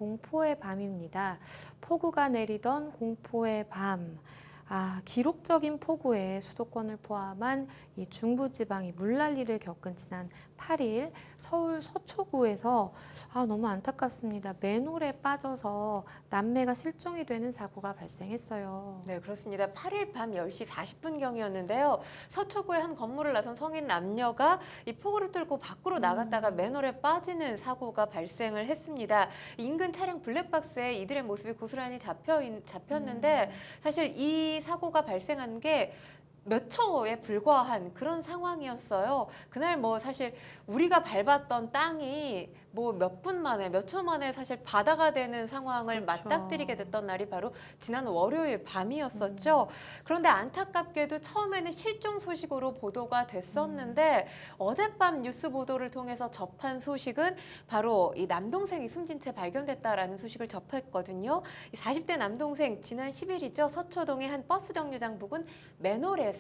공포의 밤입니다. 폭우가 내리던 공포의 밤. 기록적인 폭우에 수도권을 포함한 이 중부지방이 물난리를 겪은 지난 8일 서울 서초구에서 너무 안타깝습니다. 맨홀에 빠져서 남매가 실종이 되는 사고가 발생했어요. 네, 그렇습니다. 8일 밤 10시 40분경이었는데요. 서초구의 한 건물을 나선 성인 남녀가 이 폭우를 뚫고 밖으로 나갔다가 맨홀에 빠지는 사고가 발생을 했습니다. 인근 차량 블랙박스에 이들의 모습이 고스란히 잡혔는데 사실 이 사고가 발생한 게 몇 초에 불과한 그런 상황이었어요. 그날 뭐 사실 우리가 밟았던 땅이 뭐 몇 분 만에, 몇 초 만에 사실 바다가 되는 상황을 그렇죠. 맞닥뜨리게 됐던 날이 바로 지난 월요일 밤이었었죠. 그런데 안타깝게도 처음에는 실종 소식으로 보도가 됐었는데 어젯밤 뉴스 보도를 통해서 접한 소식은 바로 이 남동생이 숨진 채 발견됐다라는 소식을 접했거든요. 이 40대 남동생 지난 10일이죠. 서초동의 한 버스 정류장 부근 맨홀에서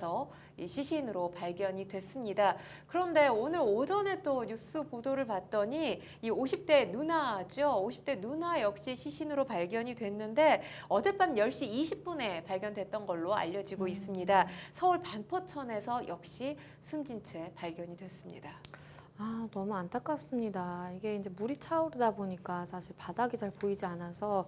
이 시신으로 발견이 됐습니다. 그런데 오늘 오전에 또 뉴스 보도를 봤더니 이 50대 누나죠. 50대 누나 역시 시신으로 발견이 됐는데 어젯밤 10시 20분에 발견됐던 걸로 알려지고 있습니다. 서울 반포천에서 역시 숨진 채 발견이 됐습니다. 너무 안타깝습니다. 이게 이제 물이 차오르다 보니까 사실 바닥이 잘 보이지 않아서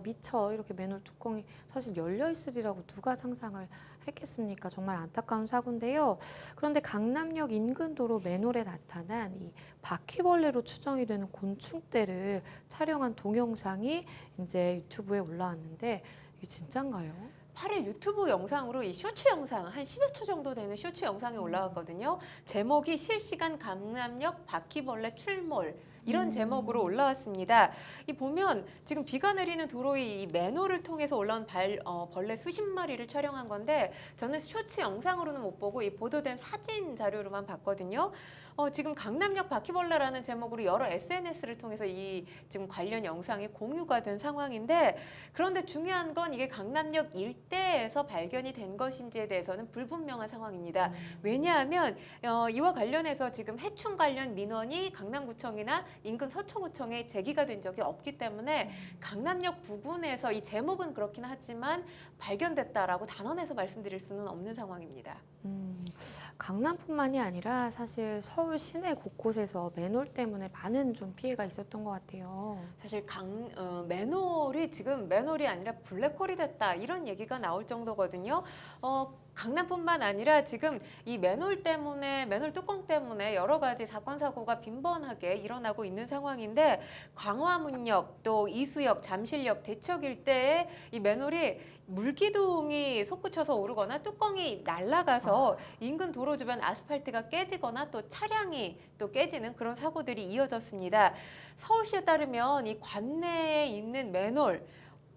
미처 이렇게 맨홀 뚜껑이 사실 열려 있으리라고 누가 상상을 했겠습니까? 정말 안타까운 사고인데요. 그런데 강남역 인근 도로 맨홀에 나타난 이 바퀴벌레로 추정이 되는 곤충떼를 촬영한 동영상이 이제 유튜브에 올라왔는데 이게 진짠가요? 8일 유튜브 영상으로 이 쇼츠 영상 한 10여 초 정도 되는 쇼츠 영상이 올라왔거든요. 제목이 실시간 강남역 바퀴벌레 출몰 이런 제목으로 올라왔습니다. 이 보면 지금 비가 내리는 도로의 이 맨홀을 통해서 올라온 벌레 수십 마리를 촬영한 건데 저는 쇼츠 영상으로는 못 보고 이 보도된 사진 자료로만 봤거든요. 지금 강남역 바퀴벌레라는 제목으로 여러 SNS를 통해서 이 지금 관련 영상이 공유가 된 상황인데 그런데 중요한 건 이게 강남역 일대에서 발견이 된 것인지에 대해서는 불분명한 상황입니다. 왜냐하면 이와 관련해서 지금 해충 관련 민원이 강남구청이나 인근 서초구청에 제기가 된 적이 없기 때문에 강남역 부근에서 이 제목은 그렇긴 하지만 발견됐다라고 단언해서 말씀드릴 수는 없는 상황입니다. 강남뿐만이 아니라 사실 서울 시내 곳곳에서 맨홀 때문에 많은 좀 피해가 있었던 것 같아요. 사실 맨홀이 지금 맨홀이 아니라 블랙홀이 됐다 이런 얘기가 나올 정도거든요. 강남뿐만 아니라 지금 이 맨홀 뚜껑 때문에 여러 가지 사건 사고가 빈번하게 일어나고 있는 상황인데 광화문역 또 이수역, 잠실역, 대척 일대에 이 맨홀이 물기둥이 솟구쳐서 오르거나 뚜껑이 날아가서 인근 도로 주변 아스팔트가 깨지거나 또 차량이 또 깨지는 그런 사고들이 이어졌습니다. 서울시에 따르면 이 관내에 있는 맨홀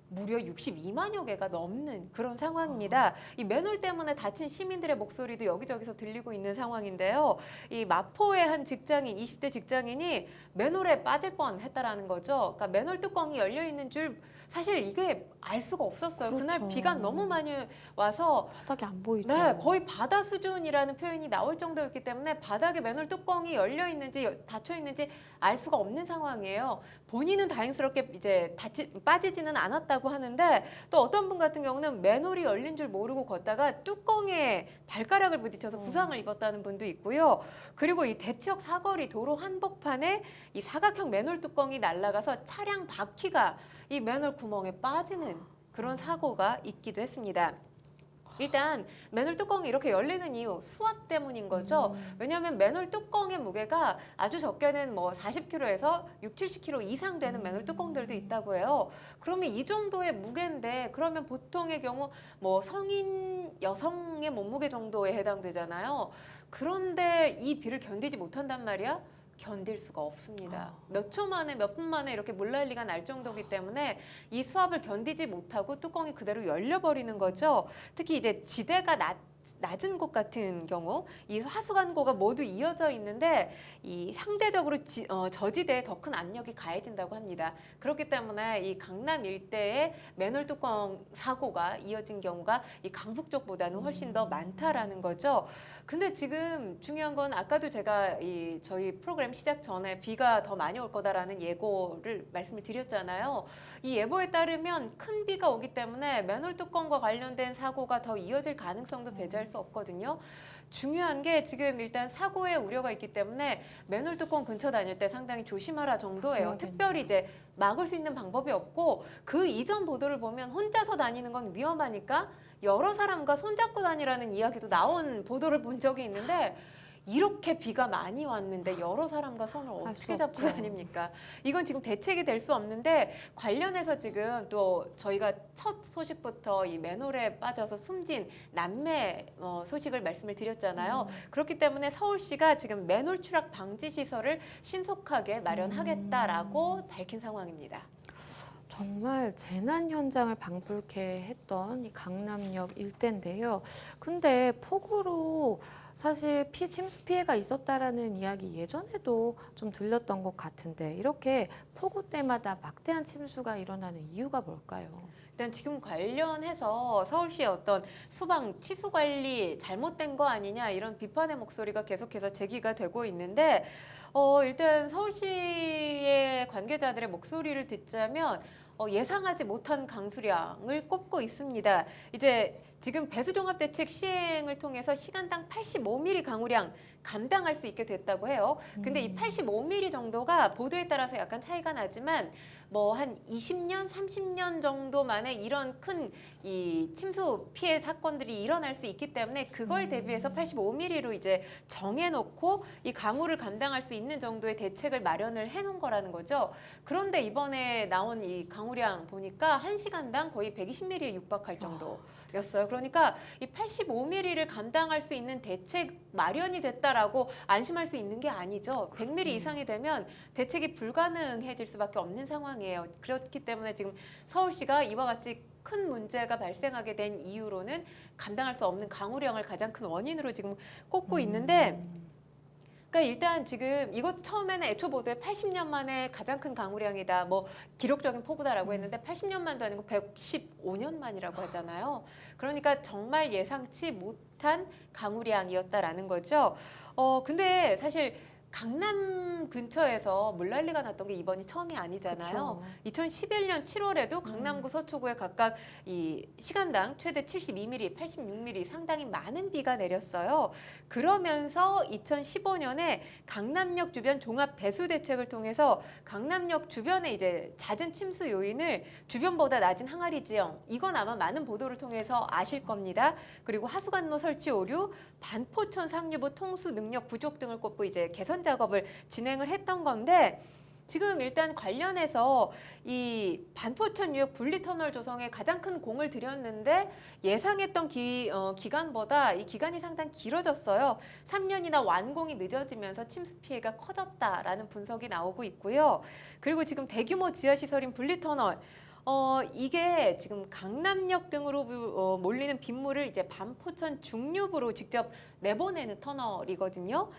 무려 62만여 개가 넘는 그런 상황입니다. 이 맨홀 때문에 다친 시민들의 목소리도 여기저기서 들리고 있는 상황인데요. 이 마포의 한 직장인, 20대 직장인이 맨홀에 빠질 뻔했다라는 거죠. 그러니까 맨홀 뚜껑이 열려 있는 줄 사실 이게 알 수가 없었어요. 그렇죠. 그날 비가 너무 많이 와서 바닥이 안 보이죠. 네, 거의 바다 수준이라는 표현이 나올 정도였기 때문에 바닥에 맨홀 뚜껑이 열려 있는지 닫혀 있는지 알 수가 없는 상황이에요. 본인은 다행스럽게 이제 빠지지는 않았다고 하는데 또 어떤 분 같은 경우는 맨홀이 열린 줄 모르고 걷다가 뚜껑에 발가락을 부딪혀서 부상을 입었다는 분도 있고요. 그리고 이 대척 사거리 도로 한복판에 이 사각형 맨홀 뚜껑이 날아가서 차량 바퀴가 이 맨홀 구멍에 빠지는 그런 사고가 있기도 했습니다. 일단 맨홀 뚜껑이 이렇게 열리는 이유 수압 때문인 거죠. 왜냐하면 맨홀 뚜껑의 무게가 아주 적게는 뭐 40kg에서 6, 70kg 이상 되는 맨홀 뚜껑들도 있다고 해요. 그러면 이 정도의 무게인데 그러면 보통의 경우 뭐 성인 여성의 몸무게 정도에 해당되잖아요. 그런데 이 비를 견디지 못한단 말이야. 견딜 수가 없습니다. 몇 초 만에 몇 분 만에 이렇게 물난리가 날 정도이기 때문에 이 수압을 견디지 못하고 뚜껑이 그대로 열려버리는 거죠. 특히 이제 지대가 낮은 곳 같은 경우 이 하수관고가 모두 이어져 있는데 이 상대적으로 저지대에 더 큰 압력이 가해진다고 합니다. 그렇기 때문에 이 강남 일대에 맨홀 뚜껑 사고가 이어진 경우가 이 강북 쪽보다는 훨씬 더 많다라는 거죠. 근데 지금 중요한 건 아까도 제가 이 저희 프로그램 시작 전에 비가 더 많이 올 거다라는 예고를 말씀을 드렸잖아요. 이 예보에 따르면 큰 비가 오기 때문에 맨홀 뚜껑과 관련된 사고가 더 이어질 가능성도 배제할 수 없거든요. 중요한 게 지금 일단 사고의 우려가 있기 때문에 맨홀 뚜껑 근처 다닐 때 상당히 조심하라 정도예요. 그러겠네요. 특별히 이제 막을 수 있는 방법이 없고 그 이전 보도를 보면 혼자서 다니는 건 위험하니까 여러 사람과 손잡고 다니라는 이야기도 나온 보도를 본 적이 있는데 이렇게 비가 많이 왔는데 여러 사람과 손을 할 수 어떻게 잡고 없죠. 다닙니까? 이건 지금 대책이 될 수 없는데 관련해서 지금 또 저희가 첫 소식부터 이 맨홀에 빠져서 숨진 남매 소식을 말씀을 드렸잖아요. 그렇기 때문에 서울시가 지금 맨홀 추락 방지 시설을 신속하게 마련하겠다라고 밝힌 상황입니다. 정말 재난 현장을 방불케 했던 이 강남역 일대인데요. 근데 폭우로 사실 침수 피해가 있었다라는 이야기 예전에도 좀 들렸던 것 같은데 이렇게 폭우 때마다 막대한 침수가 일어나는 이유가 뭘까요? 일단 지금 관련해서 서울시의 어떤 수방 치수 관리 잘못된 거 아니냐 이런 비판의 목소리가 계속해서 제기가 되고 있는데 일단 서울시의 관계자들의 목소리를 듣자면 예상하지 못한 강수량을 꼽고 있습니다. 이제 지금 배수종합대책 시행을 통해서 시간당 85mm 강우량 감당할 수 있게 됐다고 해요. 근데 이 85mm 정도가 보도에 따라서 약간 차이가 나지만 뭐 한 20년, 30년 정도 만에 이런 큰 이 침수 피해 사건들이 일어날 수 있기 때문에 그걸 대비해서 85mm로 이제 정해놓고 이 강우를 감당할 수 있는 정도의 대책을 마련을 해놓은 거라는 거죠. 그런데 이번에 나온 이 강우량 보니까 1시간당 거의 120mm에 육박할 정도였어요. 그러니까 이 85mm를 감당할 수 있는 대책 마련이 됐다라고 안심할 수 있는 게 아니죠. 100mm 이상이 되면 대책이 불가능해질 수밖에 없는 상황이에요. 그렇기 때문에 지금 서울시가 이와 같이 큰 문제가 발생하게 된 이유로는 감당할 수 없는 강우량을 가장 큰 원인으로 지금 꼽고 있는데 그러니까 일단 지금 이것 처음에는 애초 보도에 80년 만에 가장 큰 강우량이다. 뭐 기록적인 폭우다라고 했는데 80년만도 아니고 115년 만이라고 하잖아요. 그러니까 정말 예상치 못한 강우량이었다라는 거죠. 근데 사실 강남 근처에서 물난리가 났던 게 이번이 처음이 아니잖아요. 그쵸. 2011년 7월에도 강남구 서초구에 각각 이 시간당 최대 72mm, 86mm 상당히 많은 비가 내렸어요. 그러면서 2015년에 강남역 주변 종합 배수 대책을 통해서 강남역 주변에 이제 잦은 침수 요인을 주변보다 낮은 항아리 지형, 이건 아마 많은 보도를 통해서 아실 겁니다. 그리고 하수관로 설치 오류, 반포천 상류부 통수 능력 부족 등을 꼽고 이제 개선 작업을 진행을 했던 건데 지금 일단 관련해서 이 반포천 유역 분리터널 조성에 가장 큰 공을 들였는데 예상했던 기간보다 이 기간이 상당히 길어졌어요. 3년이나 완공이 늦어지면서 침수 피해가 커졌다라는 분석이 나오고 있고요. 그리고 지금 대규모 지하시설인 분리터널 이게 지금 강남역 등으로 몰리는 빗물을 이제 반포천 중류부로 직접 내보내는 터널이거든요.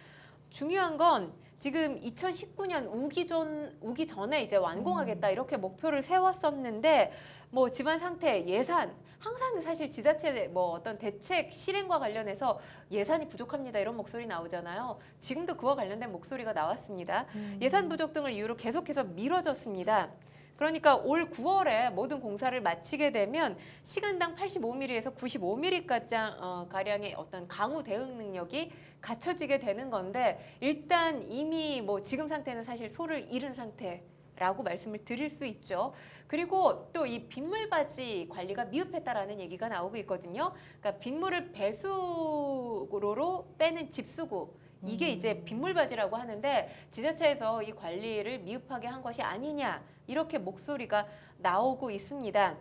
중요한 건 지금 2019년 우기 전에 이제 완공하겠다 이렇게 목표를 세웠었는데 뭐 집안 상태, 예산 항상 사실 지자체 뭐 어떤 대책 실행과 관련해서 예산이 부족합니다 이런 목소리 나오잖아요. 지금도 그와 관련된 목소리가 나왔습니다. 예산 부족 등을 이유로 계속해서 미뤄졌습니다. 그러니까 올 9월에 모든 공사를 마치게 되면 시간당 85mm에서 95mm 가량의 어떤 강우 대응 능력이 갖춰지게 되는 건데 일단 이미 뭐 지금 상태는 사실 소를 잃은 상태라고 말씀을 드릴 수 있죠. 그리고 또 이 빗물바지 관리가 미흡했다라는 얘기가 나오고 있거든요. 그러니까 빗물을 배수로로 빼는 집수구 이게 이제 빗물바지라고 하는데 지자체에서 이 관리를 미흡하게 한 것이 아니냐 이렇게 목소리가 나오고 있습니다.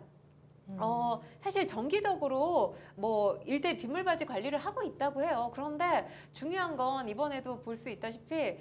사실 정기적으로 뭐 일대 빗물바지 관리를 하고 있다고 해요. 그런데 중요한 건 이번에도 볼 수 있다시피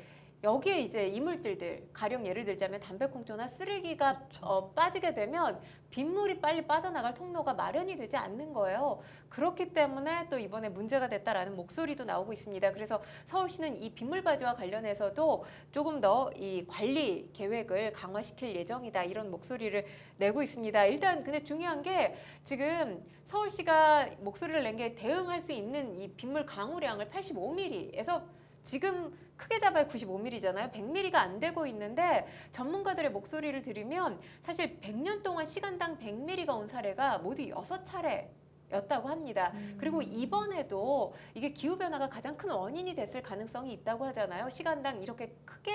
여기에 이제 이물질들, 가령 예를 들자면 담배꽁초나 쓰레기가 그렇죠. 빠지게 되면 빗물이 빨리 빠져나갈 통로가 마련이 되지 않는 거예요. 그렇기 때문에 또 이번에 문제가 됐다라는 목소리도 나오고 있습니다. 그래서 서울시는 이 빗물바지와 관련해서도 조금 더 이 관리 계획을 강화시킬 예정이다, 이런 목소리를 내고 있습니다. 일단 근데 중요한 게 지금 서울시가 목소리를 낸 게 대응할 수 있는 이 빗물 강우량을 85mm에서 지금 크게 잡아야 95mm잖아요. 100mm가 안 되고 있는데 전문가들의 목소리를 들으면 사실 100년 동안 시간당 100mm가 온 사례가 모두 6차례 였다고 합니다. 그리고 이번에도 이게 기후변화가 가장 큰 원인이 됐을 가능성이 있다고 하잖아요. 시간당 이렇게 크게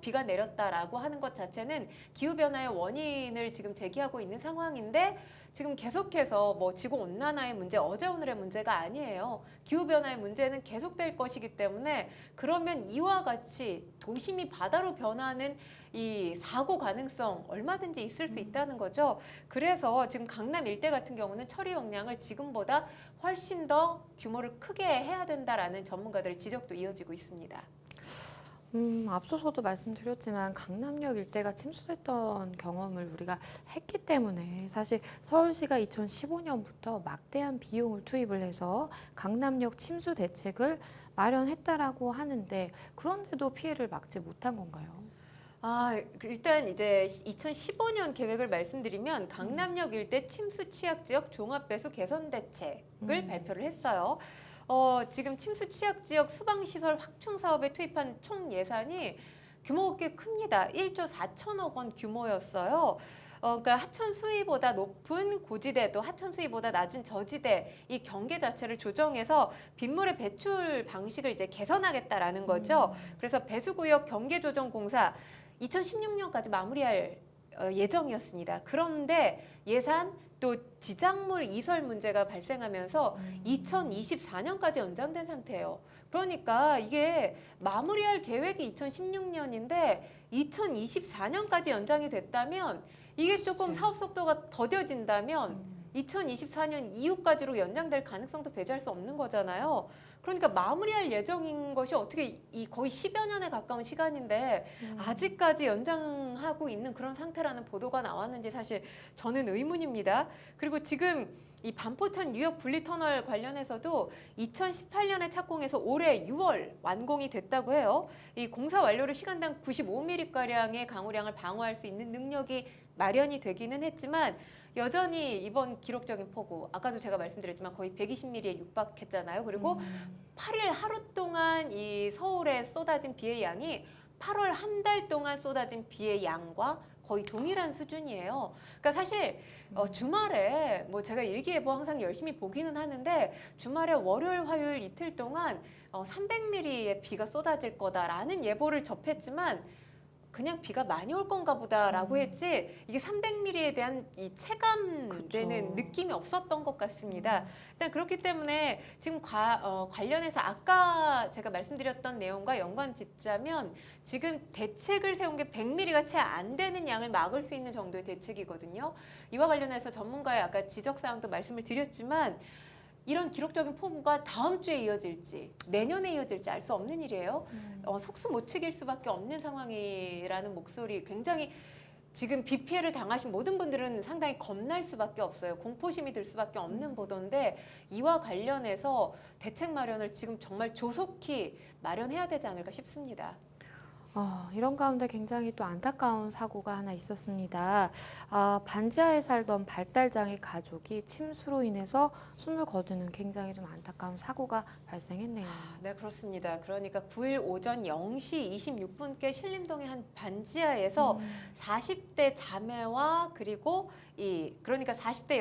비가 내렸다라고 하는 것 자체는 기후변화의 원인을 지금 제기하고 있는 상황인데, 지금 계속해서 뭐 지구온난화의 문제, 어제 오늘의 문제가 아니에요. 기후변화의 문제는 계속될 것이기 때문에, 그러면 이와 같이 도심이 바다로 변하는 이 사고 가능성 얼마든지 있을 수 있다는 거죠. 그래서 지금 강남 일대 같은 경우는 처리 용량을 지금보다 훨씬 더 규모를 크게 해야 된다라는 전문가들의 지적도 이어지고 있습니다. 앞서서도 말씀드렸지만 강남역 일대가 침수됐던 경험을 우리가 했기 때문에 사실 서울시가 2015년부터 막대한 비용을 투입을 해서 강남역 침수 대책을 마련했다라고 하는데, 그런데도 피해를 막지 못한 건가요? 일단 이제 2015년 계획을 말씀드리면 강남역 일대 침수 취약 지역 종합배수 개선 대책을 발표를 했어요. 지금 침수 취약 지역 수방 시설 확충 사업에 투입한 총 예산이 규모가 꽤 큽니다. 1조 4천억 원 규모였어요. 그러니까 하천 수위보다 높은 고지대, 또 하천 수위보다 낮은 저지대, 이 경계 자체를 조정해서 빗물의 배출 방식을 이제 개선하겠다라는 거죠. 그래서 배수구역 경계 조정 공사 2016년까지 마무리할 예정이었습니다. 그런데 예산 또 지작물 이설 문제가 발생하면서 2024년까지 연장된 상태예요. 그러니까 이게 마무리할 계획이 2016년인데 2024년까지 연장이 됐다면, 이게 조금 사업 속도가 더뎌진다면 2024년 이후까지로 연장될 가능성도 배제할 수 없는 거잖아요. 그러니까 마무리할 예정인 것이 어떻게 이 거의 10여 년에 가까운 시간인데 아직까지 연장하고 있는 그런 상태라는 보도가 나왔는지 사실 저는 의문입니다. 그리고 지금 이 반포천 뉴욕 분리터널 관련해서도 2018년에 착공해서 올해 6월 완공이 됐다고 해요. 이 공사 완료로 시간당 95mm가량의 강우량을 방어할 수 있는 능력이 마련이 되기는 했지만, 여전히 이번 기록적인 폭우, 아까도 제가 말씀드렸지만 거의 120mm에 육박했잖아요. 그리고 8일 하루 동안 이 서울에 쏟아진 비의 양이 8월 한 달 동안 쏟아진 비의 양과 거의 동일한 수준이에요. 그러니까 사실 주말에 뭐 제가 일기예보 항상 열심히 보기는 하는데, 주말에 월요일, 화요일 이틀 동안 300mm의 비가 쏟아질 거다라는 예보를 접했지만 그냥 비가 많이 올 건가 보다라고 했지, 이게 300mm에 대한 이 체감되는 느낌이 없었던 것 같습니다. 일단 그렇기 때문에 지금 관련해서 아까 제가 말씀드렸던 내용과 연관 짓자면, 지금 대책을 세운 게 100mm가 채 안 되는 양을 막을 수 있는 정도의 대책이거든요. 이와 관련해서 전문가의 아까 지적사항도 말씀을 드렸지만, 이런 기록적인 폭우가 다음 주에 이어질지 내년에 이어질지 알 수 없는 일이에요. 속수무책일 수밖에 없는 상황이라는 목소리, 굉장히 지금 비 피해를 당하신 모든 분들은 상당히 겁날 수밖에 없어요. 공포심이 들 수밖에 없는 보도인데, 이와 관련해서 대책 마련을 지금 정말 조속히 마련해야 되지 않을까 싶습니다. 이런 가운데 굉장히 또 안타까운 사고가 하나 있었습니다. 반지하에 살던 발달장애 가족이 침수로 인해서 숨을 거두는 굉장히 좀 안타까운 사고가 발생했네요. 네, 그렇습니다. 그러니까 9일 오전 0시 26분께 신림동의 한 반지하에서 40대 자매와 그리고 그러니까 40대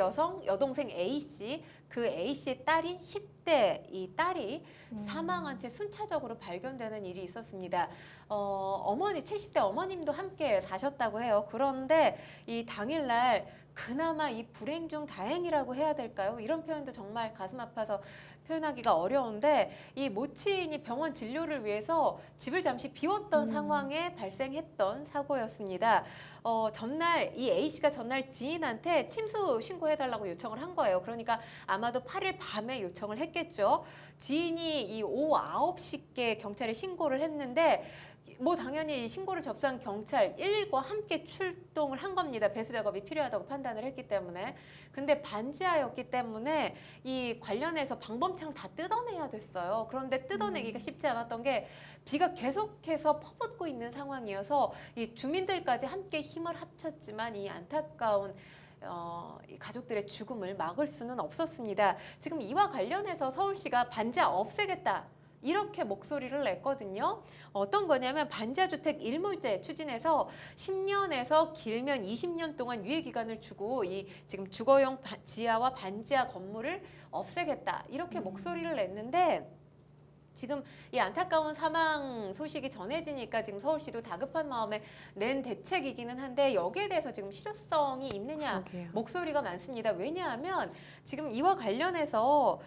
여동생 A씨, 그 A씨의 딸인 10대 이 딸이 사망한 채 순차적으로 발견되는 일이 있었습니다. 어머니, 70대 어머님도 함께 사셨다고 해요. 그런데 이 당일날 그나마 이 불행 중 다행이라고 해야 될까요? 이런 표현도 정말 가슴 아파서 표현하기가 어려운데, 이 모친이 병원 진료를 위해서 집을 잠시 비웠던 상황에 발생했던 사고였습니다. 전날 이 A씨가 전날 지인한테 침수 신고해달라고 요청을 한 거예요. 그러니까 아마도 8일 밤에 요청을 했겠죠. 지인이 이 오후 9시께 경찰에 신고를 했는데, 뭐 당연히 신고를 접수한 경찰 119와 함께 출동을 한 겁니다. 배수 작업이 필요하다고 판단을 했기 때문에. 근데 반지하였기 때문에 이 관련해서 방범창 다 뜯어내야 됐어요. 그런데 뜯어내기가 쉽지 않았던 게 비가 계속해서 퍼붓고 있는 상황이어서 이 주민들까지 함께 힘을 합쳤지만 이 안타까운 이 가족들의 죽음을 막을 수는 없었습니다. 지금 이와 관련해서 서울시가 반지하 없애겠다. 이렇게 목소리를 냈거든요. 어떤 거냐면 반지하주택 일몰제 추진해서 10년에서 길면 20년 동안 유예기간을 주고 이 지금 주거용 지하와 반지하 건물을 없애겠다. 이렇게 목소리를 냈는데 지금 이 안타까운 사망 소식이 전해지니까 지금 서울시도 다급한 마음에 낸 대책이기는 한데 여기에 대해서 지금 실효성이 있느냐 그러게요. 목소리가 많습니다. 왜냐하면 지금 이와 관련해서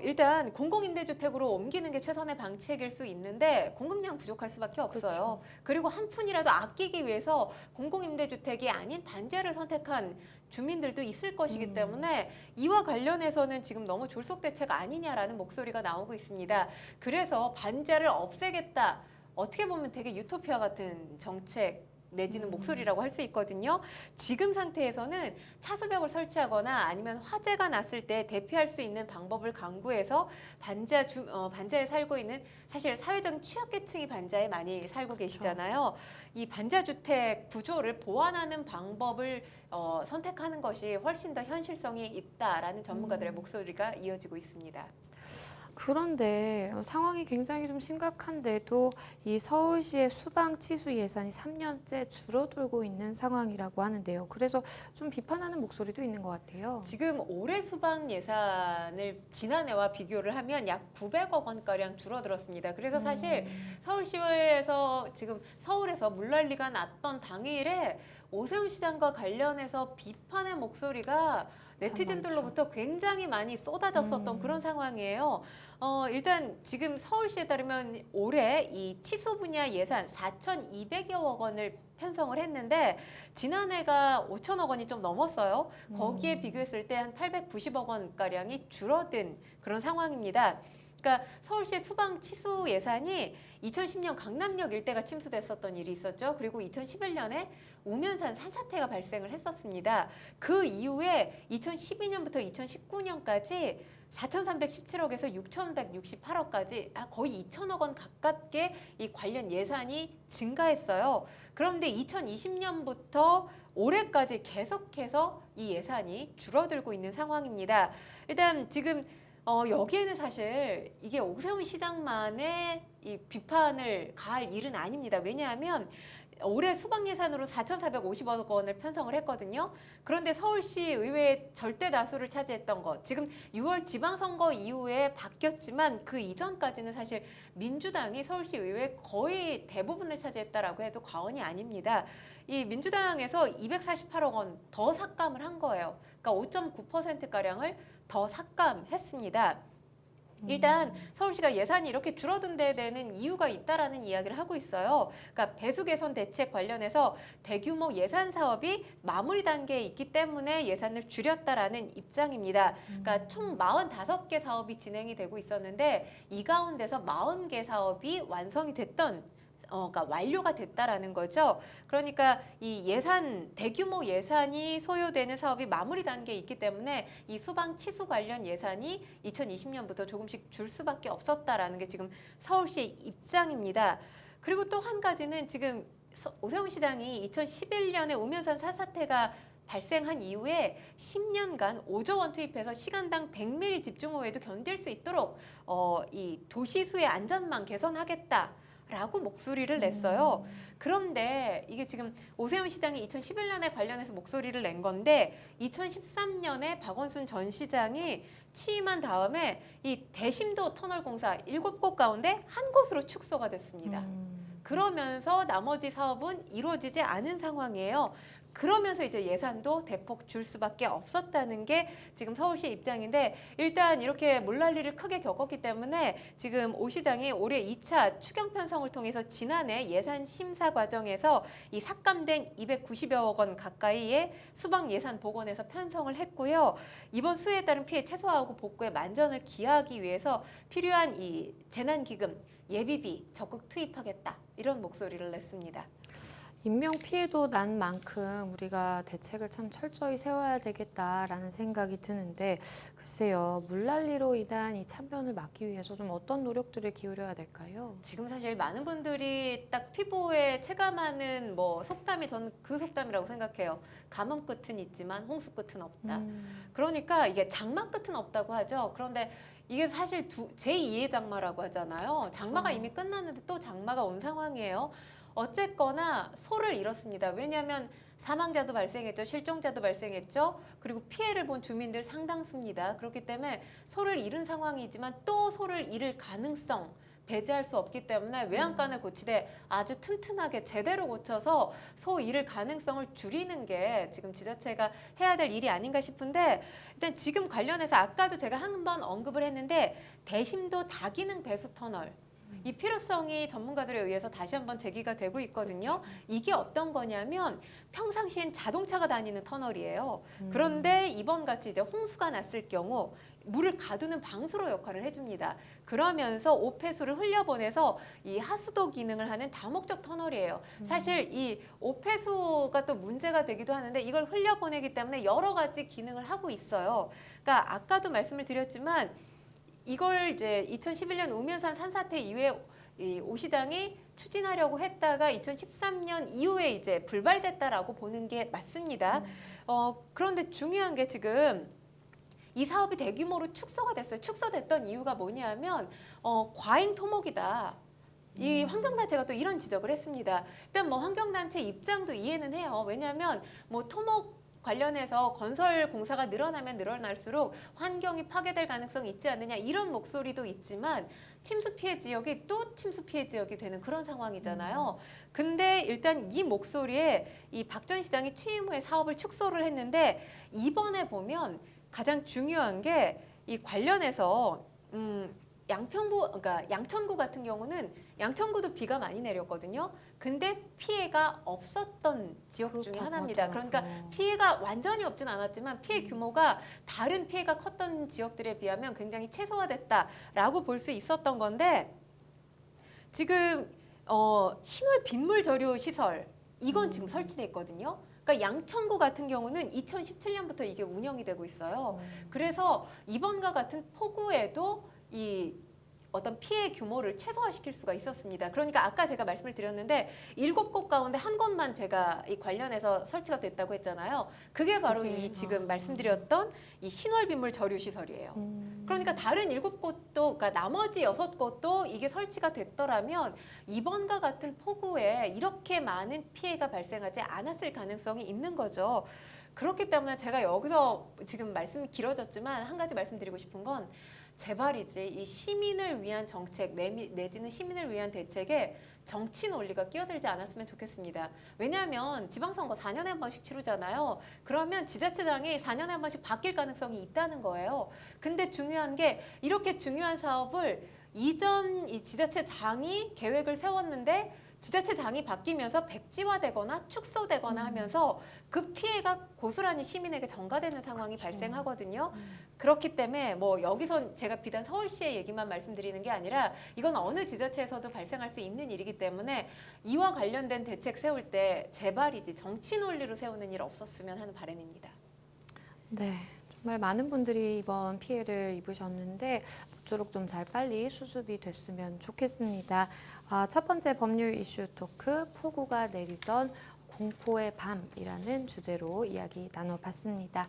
일단 공공임대주택으로 옮기는 게 최선의 방책일 수 있는데 공급량 부족할 수밖에 없어요. 그리고 한 푼이라도 아끼기 위해서 공공임대주택이 아닌 반지하를 선택한 주민들도 있을 것이기 때문에 이와 관련해서는 지금 너무 졸속대책 아니냐라는 목소리가 나오고 있습니다. 그래서 반지하를 없애겠다. 어떻게 보면 되게 유토피아 같은 정책 내지는 목소리라고 할 수 있거든요. 지금 상태에서는 차수벽을 설치하거나 아니면 화재가 났을 때 대피할 수 있는 방법을 강구해서 반지하에 살고 있는 사실 사회적 취약계층이 반지하에 많이 살고 계시잖아요. 이 반지하 주택 구조를 보완하는 방법을 선택하는 것이 훨씬 더 현실성이 있다라는 전문가들의 목소리가 이어지고 있습니다. 그런데 상황이 굉장히 좀 심각한데도 이 서울시의 수방 치수 예산이 3년째 줄어들고 있는 상황이라고 하는데요. 그래서 좀 비판하는 목소리도 있는 것 같아요. 지금 올해 수방 예산을 지난해와 비교를 하면 약 900억 원가량 줄어들었습니다. 그래서 사실 서울시에서 지금 서울에서 물난리가 났던 당일에 오세훈 시장과 관련해서 비판의 목소리가 네티즌들로부터 굉장히 많이 쏟아졌었던 그런 상황이에요. 일단 지금 서울시에 따르면 올해 이 치수 분야 예산 4,200여억 원을 편성을 했는데 지난해가 5천억 원이 좀 넘었어요. 거기에 비교했을 때 한 890억 원가량이 줄어든 그런 상황입니다. 그러니까 서울시의 수방 치수 예산이 2010년 강남역 일대가 침수됐었던 일이 있었죠. 그리고 2011년에 우면산 산사태가 발생을 했었습니다. 그 이후에 2012년부터 2019년까지 4,317억에서 6,168억까지 거의 2천억 원 가깝게 이 관련 예산이 증가했어요. 그런데 2020년부터 올해까지 계속해서 이 예산이 줄어들고 있는 상황입니다. 일단 지금 여기에는 사실 이게 오세훈 시장만의 이 비판을 가할 일은 아닙니다. 왜냐하면 올해 수방 예산으로 4,450억 원을 편성을 했거든요. 그런데 서울시 의회의 절대 다수를 차지했던 것, 지금 6월 지방선거 이후에 바뀌었지만 그 이전까지는 사실 민주당이 서울시 의회 거의 대부분을 차지했다라고 해도 과언이 아닙니다. 이 민주당에서 248억 원 더 삭감을 한 거예요. 그러니까 5.9%가량을 더 삭감했습니다. 일단 서울시가 예산이 이렇게 줄어든 데 대한 이유가 있다라는 이야기를 하고 있어요. 그러니까 배수 개선 대책 관련해서 대규모 예산 사업이 마무리 단계에 있기 때문에 예산을 줄였다라는 입장입니다. 그러니까 총 45개 사업이 진행이 되고 있었는데 이 가운데서 40개 사업이 완성이 됐던 그러니까 완료가 됐다라는 거죠. 그러니까 이 대규모 예산이 소요되는 사업이 마무리 단계에 있기 때문에 이 수방 치수 관련 예산이 2020년부터 조금씩 줄 수밖에 없었다라는 게 지금 서울시의 입장입니다. 그리고 또 한 가지는 지금 오세훈 시장이 2011년에 우면산 산사태가 발생한 이후에 10년간 5조 원 투입해서 시간당 100mm 집중호우에도 견딜 수 있도록 이 도시수의 안전망 개선하겠다. 라고 목소리를 냈어요. 그런데 이게 지금 오세훈 시장이 2011년에 관련해서 목소리를 낸 건데 2013년에 박원순 전 시장이 취임한 다음에 이 대심도 터널 공사 7곳 가운데 한 곳으로 축소가 됐습니다. 그러면서 나머지 사업은 이루어지지 않은 상황이에요. 그러면서 이제 예산도 대폭 줄 수밖에 없었다는 게 지금 서울시의 입장인데 일단 이렇게 물난리를 크게 겪었기 때문에 지금 오 시장이 올해 2차 추경 편성을 통해서 지난해 예산 심사 과정에서 이 삭감된 290여억 원 가까이의 수방 예산 복원에서 편성을 했고요. 이번 수해에 따른 피해 최소화하고 복구에 만전을 기하기 위해서 필요한 이 재난기금 예비비 적극 투입하겠다 이런 목소리를 냈습니다. 인명 피해도 난 만큼 우리가 대책을 참 철저히 세워야 되겠다라는 생각이 드는데 글쎄요, 물난리로 인한 이 참변을 막기 위해서 좀 어떤 노력들을 기울여야 될까요? 지금 사실 많은 분들이 딱 피부에 체감하는 뭐 속담이 저는 그 속담이라고 생각해요. 가뭄 끝은 있지만 홍수 끝은 없다. 그러니까 이게 장마 끝은 없다고 하죠. 그런데 이게 사실 제2의 장마라고 하잖아요. 장마가 그렇죠. 이미 끝났는데 또 장마가 온 상황이에요. 어쨌거나 소를 잃었습니다. 왜냐하면 사망자도 발생했죠. 실종자도 발생했죠. 그리고 피해를 본 주민들 상당수입니다. 그렇기 때문에 소를 잃은 상황이지만 또 소를 잃을 가능성 배제할 수 없기 때문에 외양간을 고치되 아주 튼튼하게 제대로 고쳐서 소 잃을 가능성을 줄이는 게 지금 지자체가 해야 될 일이 아닌가 싶은데 일단 지금 관련해서 아까도 제가 한 번 언급을 했는데 대심도 다기능 배수 터널 이 필요성이 전문가들에 의해서 다시 한번 제기가 되고 있거든요. 이게 어떤 거냐면 평상시엔 자동차가 다니는 터널이에요. 그런데 이번 같이 이제 홍수가 났을 경우 물을 가두는 방수로 역할을 해줍니다. 그러면서 오폐수를 흘려보내서 이 하수도 기능을 하는 다목적 터널이에요. 사실 이 오폐수가 또 문제가 되기도 하는데 이걸 흘려보내기 때문에 여러 가지 기능을 하고 있어요. 그러니까 아까도 말씀을 드렸지만 이걸 이제 2011년 우면산 산사태 이후에 이 오 시장이 추진하려고 했다가 2013년 이후에 이제 불발됐다라고 보는 게 맞습니다. 그런데 중요한 게 지금 이 사업이 대규모로 축소가 됐어요. 축소됐던 이유가 뭐냐면 과잉 토목이다. 이 환경단체가 또 이런 지적을 했습니다. 일단 뭐 환경단체 입장도 이해는 해요. 왜냐하면 뭐 토목 관련해서 건설 공사가 늘어나면 늘어날수록 환경이 파괴될 가능성이 있지 않느냐 이런 목소리도 있지만 침수 피해 지역이 또 침수 피해 지역이 되는 그런 상황이잖아요. 근데 일단 이 목소리에 이 박 전 시장이 취임 후에 사업을 축소를 했는데 이번에 보면 가장 중요한 게 이 관련해서 양평구, 그러니까 양천구 같은 경우는 양천구도 비가 많이 내렸거든요. 근데 피해가 없었던 지역 중에 그렇다고 하나입니다. 그러니까 하더라고요. 피해가 완전히 없진 않았지만 피해 규모가 다른 피해가 컸던 지역들에 비하면 굉장히 최소화됐다라고 볼 수 있었던 건데 지금 신월 빗물 저류 시설 이건 지금 설치돼 있거든요. 그러니까 양천구 같은 경우는 2017년부터 이게 운영이 되고 있어요. 그래서 이번과 같은 폭우에도 이 어떤 피해 규모를 최소화시킬 수가 있었습니다. 그러니까 아까 제가 말씀을 드렸는데 7곳 가운데 한 곳만 제가 이 관련해서 설치가 됐다고 했잖아요. 그게 바로 이 지금 말씀드렸던 이 신월빗물 저류 시설이에요. 그러니까 다른 7곳도, 그러니까 나머지 6곳도 이게 설치가 됐더라면 이번과 같은 폭우에 이렇게 많은 피해가 발생하지 않았을 가능성이 있는 거죠. 그렇기 때문에 제가 여기서 지금 말씀이 길어졌지만 한 가지 말씀드리고 싶은 건 제발이지 이 시민을 위한 정책 내지는 시민을 위한 대책에 정치 논리가 끼어들지 않았으면 좋겠습니다. 왜냐하면 지방선거 4년에 한 번씩 치르잖아요. 그러면 지자체장이 4년에 한 번씩 바뀔 가능성이 있다는 거예요. 근데 중요한 게 이렇게 중요한 사업을 이전 이 지자체장이 계획을 세웠는데 지자체장이 바뀌면서 백지화되거나 축소되거나 하면서 그 피해가 고스란히 시민에게 전가되는 상황이 발생하거든요. 그렇기 때문에 뭐 여기서 제가 비단 서울시의 얘기만 말씀드리는 게 아니라 이건 어느 지자체에서도 발생할 수 있는 일이기 때문에 이와 관련된 대책 세울 때 제발이지 정치 논리로 세우는 일 없었으면 하는 바람입니다. 네, 정말 많은 분들이 이번 피해를 입으셨는데 모쪼록 좀 잘 빨리 수습이 됐으면 좋겠습니다. 첫 번째 법률 이슈 토크, 폭우가 내리던 공포의 밤이라는 주제로 이야기 나눠봤습니다.